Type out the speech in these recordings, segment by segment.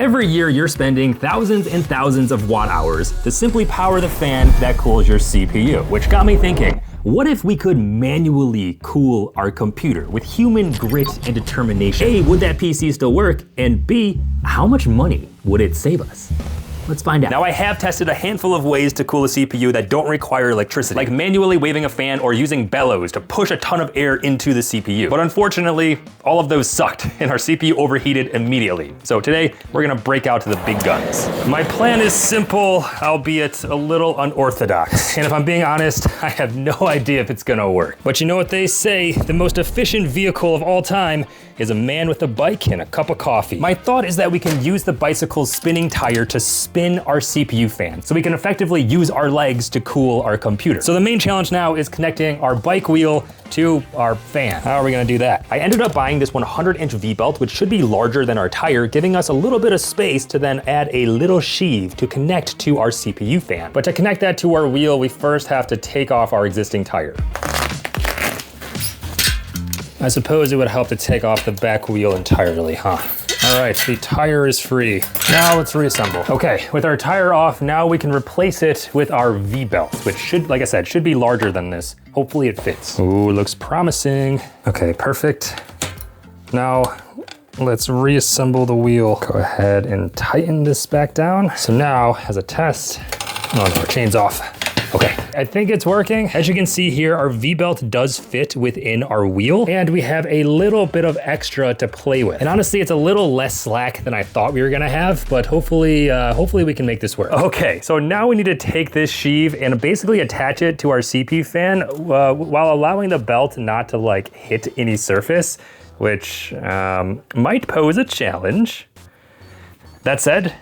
Every year you're spending thousands and thousands of watt hours to simply power the fan that cools your CPU, which got me thinking, what if we could manually cool our computer with human grit and determination? A, would that PC still work? And B, how much money would it save us? Let's find out. Now, I have tested a handful of ways to cool a CPU that don't require electricity, like manually waving a fan or using bellows to push a ton of air into the CPU. But unfortunately, all of those sucked and our CPU overheated immediately. So today, we're gonna break out to the big guns. My plan is simple, albeit a little unorthodox. And if I'm being honest, I have no idea if it's gonna work. But you know what they say, the most efficient vehicle of all time is a man with a bike and a cup of coffee. My thought is that we can use the bicycle's spinning tire to spin our CPU fan, so we can effectively use our legs to cool our computer. So the main challenge now is connecting our bike wheel to our fan. How are we gonna do that? I ended up buying this 100-inch V-belt, which should be larger than our tire, giving us a little bit of space to then add a little sheave to connect to our CPU fan. But to connect that to our wheel, we first have to take off our existing tire. I suppose it would help to take off the back wheel entirely, huh? All right, the tire is free. Now let's reassemble. Okay, with our tire off, now we can replace it with our V-belt, which should, like I said, should be larger than this. Hopefully it fits. Ooh, looks promising. Okay, perfect. Now, let's reassemble the wheel. Go ahead and tighten this back down. So now, as a test, oh no, our chain's off. Okay, I think it's working. As you can see here, our V-belt does fit within our wheel, and we have a little bit of extra to play with. And honestly, it's a little less slack than I thought we were gonna have, but hopefully we can make this work. Okay, so now we need to take this sheave and basically attach it to our CPU fan while allowing the belt not to like hit any surface, which might pose a challenge. That said,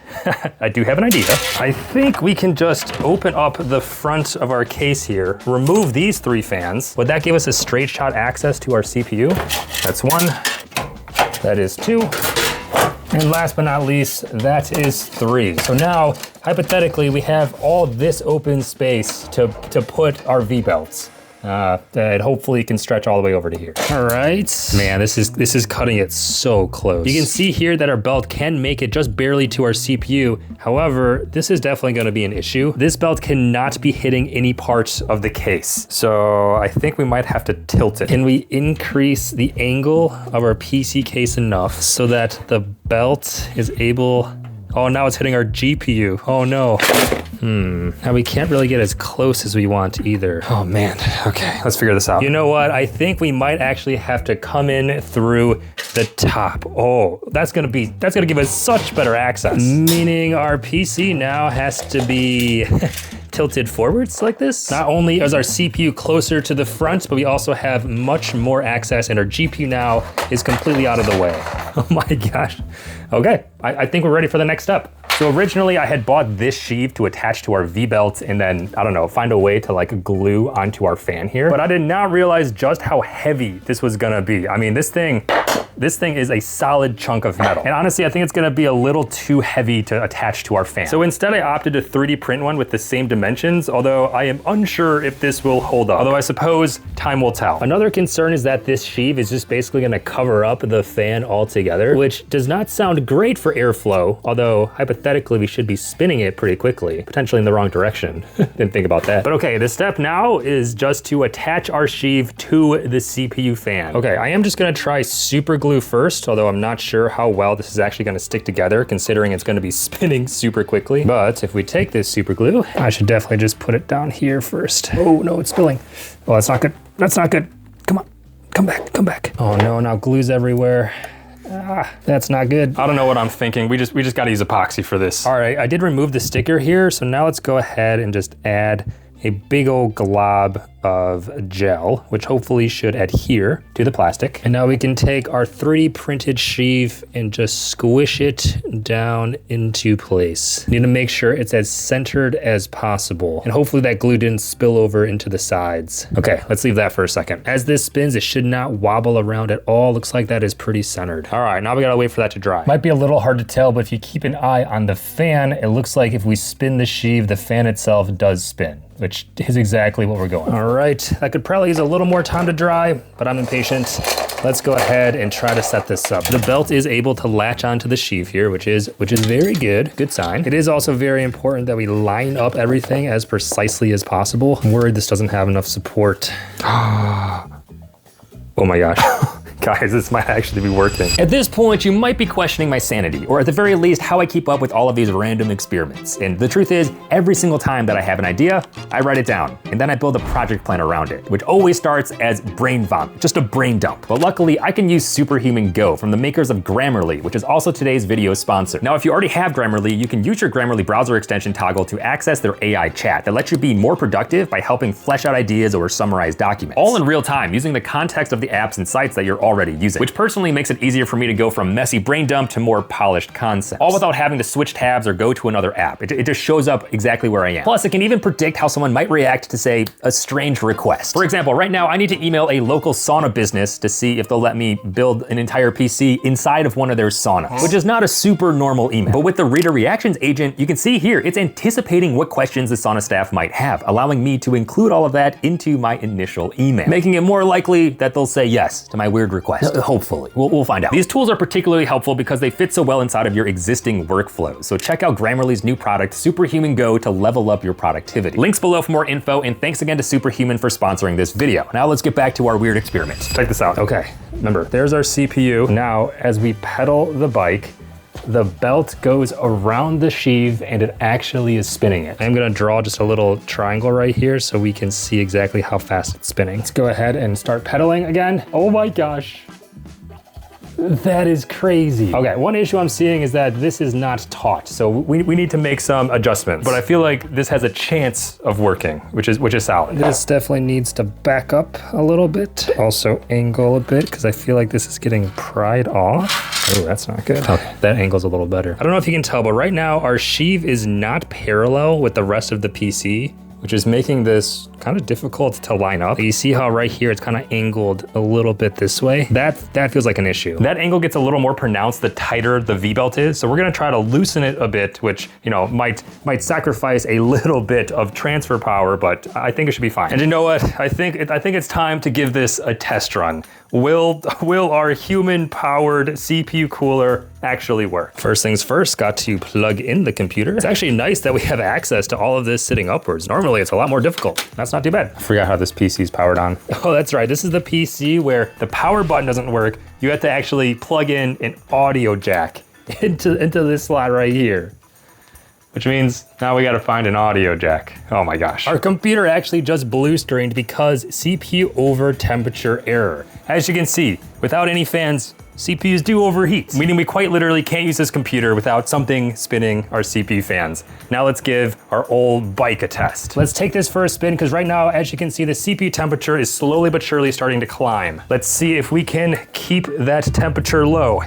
I do have an idea. I think we can just open up the front of our case here, remove these 3 fans. Would that give us a straight shot access to our CPU? That's 1, that is 2, and last but not least, that is 3. So now, hypothetically, we have all this open space to put our V-belts. That hopefully can stretch all the way over to here. All right. Man, this is cutting it so close. You can see here that our belt can make it just barely to our CPU. However, this is definitely gonna be an issue. This belt cannot be hitting any parts of the case. So I think we might have to tilt it. Can we increase the angle of our PC case enough so that the belt is able, oh, now it's hitting our GPU. Oh no. Now we can't really get as close as we want either. Oh man, okay, let's figure this out. You know what, I think we might actually have to come in through the top. Oh, that's gonna give us such better access. Meaning our PC now has to be tilted forwards like this. Not only is our CPU closer to the front, but we also have much more access, and our GPU now is completely out of the way. Oh my gosh. Okay, I think we're ready for the next step. So originally I had bought this sheave to attach to our V-belt and then, I don't know, find a way to like glue onto our fan here. But I did not realize just how heavy this was gonna be. I mean, this thing is a solid chunk of metal. And honestly, I think it's gonna be a little too heavy to attach to our fan. So instead I opted to 3D print one with the same dimensions, although I am unsure if this will hold up. Although I suppose time will tell. Another concern is that this sheave is just basically gonna cover up the fan altogether, which does not sound great for airflow, although hypothetically we should be spinning it pretty quickly, potentially in the wrong direction. Didn't think about that. But okay, the step now is just to attach our sheave to the CPU fan. Okay, I am just gonna try super glue first, although I'm not sure how well this is actually gonna stick together considering it's gonna be spinning super quickly. But if we take this super glue, I should definitely just put it down here first. Oh no, it's spilling. Oh, that's not good. That's not good. Come on, come back, come back. Oh no, now glue's everywhere. Ah, that's not good. I don't know what I'm thinking. We just gotta use epoxy for this. All right, I did remove the sticker here, so now let's go ahead and just add a big old glob of gel, which hopefully should adhere to the plastic. And now we can take our 3D printed sheave and just squish it down into place. Need to make sure it's as centered as possible. And hopefully that glue didn't spill over into the sides. Okay, let's leave that for a second. As this spins, it should not wobble around at all. Looks like that is pretty centered. All right, now we gotta wait for that to dry. Might be a little hard to tell, but if you keep an eye on the fan, it looks like if we spin the sheave, the fan itself does spin, which is exactly what we're going. All right, that could probably use a little more time to dry, but I'm impatient. let's go ahead and try to set this up. The belt is able to latch onto the sheave here, which is very good sign. It is also very important that we line up everything as precisely as possible. I'm worried this doesn't have enough support. Oh my gosh. Guys, this might actually be working. At this point, you might be questioning my sanity, or at the very least, how I keep up with all of these random experiments. And the truth is, every single time that I have an idea, I write it down, and then I build a project plan around it, which always starts as brain vomit, just a brain dump. But luckily, I can use Superhuman Go from the makers of Grammarly, which is also today's video sponsor. Now, if you already have Grammarly, you can use your Grammarly browser extension toggle to access their AI chat that lets you be more productive by helping flesh out ideas or summarize documents. All in real time, using the context of the apps and sites that you're already using, which personally makes it easier for me to go from messy brain dump to more polished concepts, all without having to switch tabs or go to another app. It just shows up exactly where I am. Plus, it can even predict how someone might react to, say, a strange request. For example, right now, I need to email a local sauna business to see if they'll let me build an entire PC inside of one of their saunas, which is not a super normal email. But with the Reader Reactions agent, you can see here, it's anticipating what questions the sauna staff might have, allowing me to include all of that into my initial email, making it more likely that they'll say yes to my weird request. Hopefully. We'll find out. These tools are particularly helpful because they fit so well inside of your existing workflows. So check out Grammarly's new product, Superhuman Go, to level up your productivity. Links below for more info, and thanks again to Superhuman for sponsoring this video. Now let's get back to our weird experiment. Check this out. Okay, remember, there's our CPU. Now, as we pedal the bike, the belt goes around the sheave and it actually is spinning it. I'm gonna draw just a little triangle right here so we can see exactly how fast it's spinning. Let's go ahead and start pedaling again. Oh my gosh. That is crazy. Okay, one issue I'm seeing is that this is not taut, so we need to make some adjustments. But I feel like this has a chance of working, which is solid. This definitely needs to back up a little bit. Also angle a bit, because I feel like this is getting pried off. Oh, that's not good. Okay, that angle's a little better. I don't know if you can tell, but right now our sheave is not parallel with the rest of the PC, which is making this kind of difficult to line up. You see how right here it's kind of angled a little bit this way? That feels like an issue. That angle gets a little more pronounced the tighter the V-belt is, so we're gonna try to loosen it a bit, which, you know, might sacrifice a little bit of transfer power, but I think it should be fine. And you know what? I think it's time to give this a test run. Will our human-powered CPU cooler actually work? First things first, got to plug in the computer. It's actually nice that we have access to all of this sitting upwards. Normally it's a lot more difficult. That's not too bad. I forgot how this PC is powered on. Oh, that's right. This is the PC where the power button doesn't work. You have to actually plug in an audio jack into this slot right here, which means now we gotta find an audio jack. Oh my gosh. Our computer actually just blue screened because CPU over temperature error. As you can see, without any fans, CPUs do overheat, meaning we quite literally can't use this computer without something spinning our CPU fans. Now let's give our old bike a test. Let's take this for a spin, because right now, as you can see, the CPU temperature is slowly but surely starting to climb. Let's see if we can keep that temperature low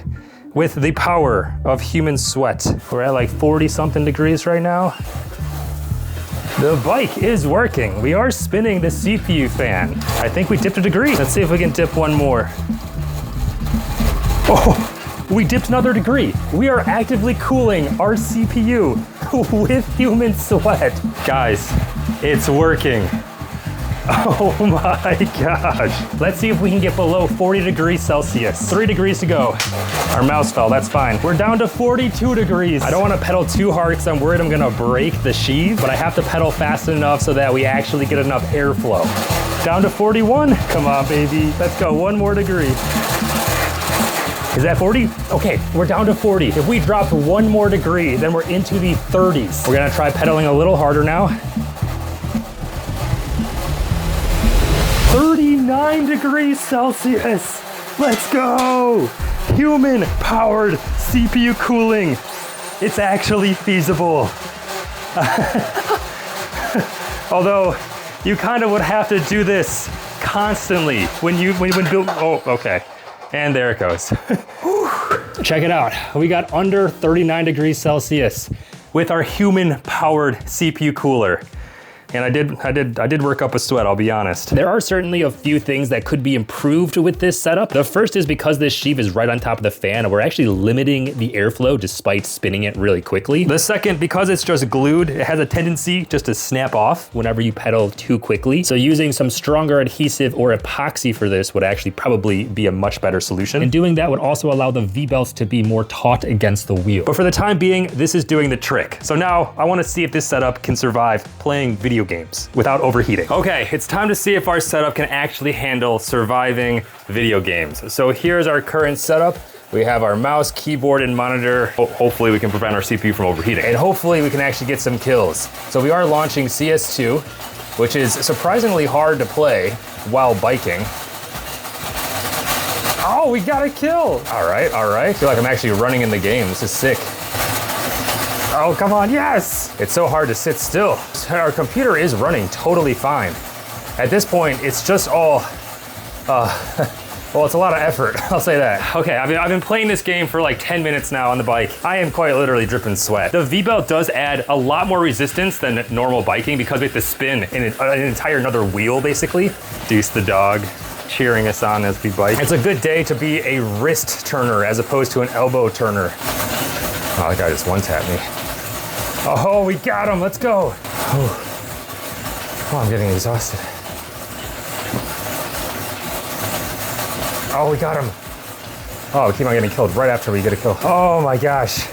with the power of human sweat. We're at like 40 something degrees right now. The bike is working. We are spinning the CPU fan. I think we dipped a degree. Let's see if we can dip one more. Oh, we dipped another degree. We are actively cooling our CPU with human sweat. Guys, it's working. Oh my gosh. Let's see if we can get below 40 degrees Celsius. 3 degrees to go. Our mouse fell, that's fine. We're down to 42 degrees. I don't want to pedal too hard because I'm worried I'm gonna break the sheave, but I have to pedal fast enough so that we actually get enough airflow. Down to 41. Come on, baby. Let's go, one more degree. Is that 40? Okay, we're down to 40. If we drop one more degree, then we're into the 30s. We're gonna try pedaling a little harder now. 39 degrees Celsius. Let's go. Human-powered CPU cooling. It's actually feasible. Although, you kind of would have to do this constantly when build, oh, okay. And there it goes. Check it out. We got under 39 degrees Celsius with our human-powered CPU cooler. And I did work up a sweat, I'll be honest. There are certainly a few things that could be improved with this setup. The first is because this sheave is right on top of the fan, we're actually limiting the airflow despite spinning it really quickly. The second, because it's just glued, it has a tendency just to snap off whenever you pedal too quickly. So using some stronger adhesive or epoxy for this would actually probably be a much better solution. And doing that would also allow the V-belts to be more taut against the wheel. But for the time being, this is doing the trick. So now I want to see if this setup can survive playing video games without overheating. Okay, it's time to see if our setup can actually handle surviving video games. So here's our current setup. We have our mouse, keyboard, and monitor. Hopefully we can prevent our CPU from overheating. And hopefully we can actually get some kills. So we are launching CS2, which is surprisingly hard to play while biking. Oh, we got a kill. All right. I feel like I'm actually running in the game. This is sick. Oh, come on, yes! It's so hard to sit still. Our computer is running totally fine. At this point, it's just all, well, it's a lot of effort, I'll say that. Okay, I've been playing this game for like 10 minutes now on the bike. I am quite literally dripping sweat. The V-belt does add a lot more resistance than normal biking because we have to spin in an entire another wheel, basically. Deuce the dog cheering us on as we bike. It's a good day to be a wrist turner as opposed to an elbow turner. Oh, that guy just one-tapped me. Oh, we got him, let's go. Oh, I'm getting exhausted. Oh, we got him. Oh, we keep on getting killed right after we get a kill. Oh my gosh.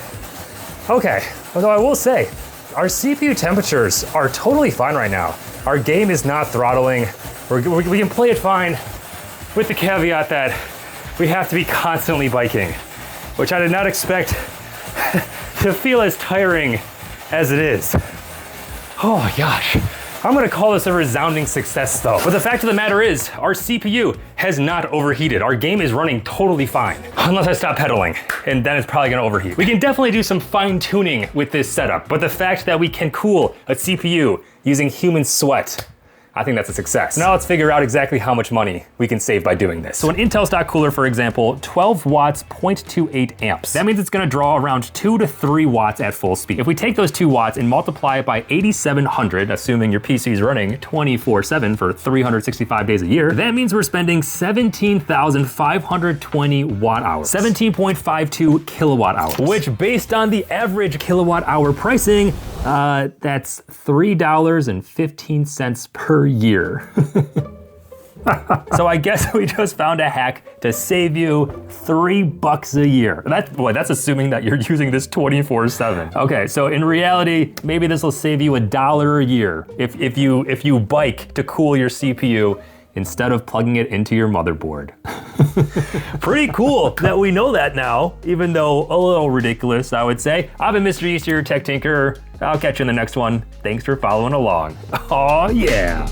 Okay, although I will say, our CPU temperatures are totally fine right now. Our game is not throttling. We can play it fine with the caveat that we have to be constantly biking, which I did not expect to feel as tiring as it is. Oh my gosh. I'm gonna call this a resounding success though. But the fact of the matter is, our CPU has not overheated. Our game is running totally fine, unless I stop pedaling, and then it's probably gonna overheat. We can definitely do some fine tuning with this setup, but the fact that we can cool a CPU using human sweat, I think that's a success. Now let's figure out exactly how much money we can save by doing this. So an Intel stock cooler, for example, 12 watts, 0.28 amps. That means it's gonna draw around 2 to 3 watts at full speed. If we take those 2 watts and multiply it by 8,700, assuming your PC is running 24/7 for 365 days a year, that means we're spending 17,520 watt hours, 17.52 kilowatt hours, which based on the average kilowatt hour pricing, that's $3.15 per year. So I guess we just found a hack to save you $3 a year. That's assuming that you're using this 24/7. Okay, so in reality, maybe this will save you $1 a year if you bike to cool your CPU instead of plugging it into your motherboard. Pretty cool that we know that now, even though a little ridiculous, I would say. I've been Mr. Easter, Tech Tinker. I'll catch you in the next one. Thanks for following along. Oh yeah.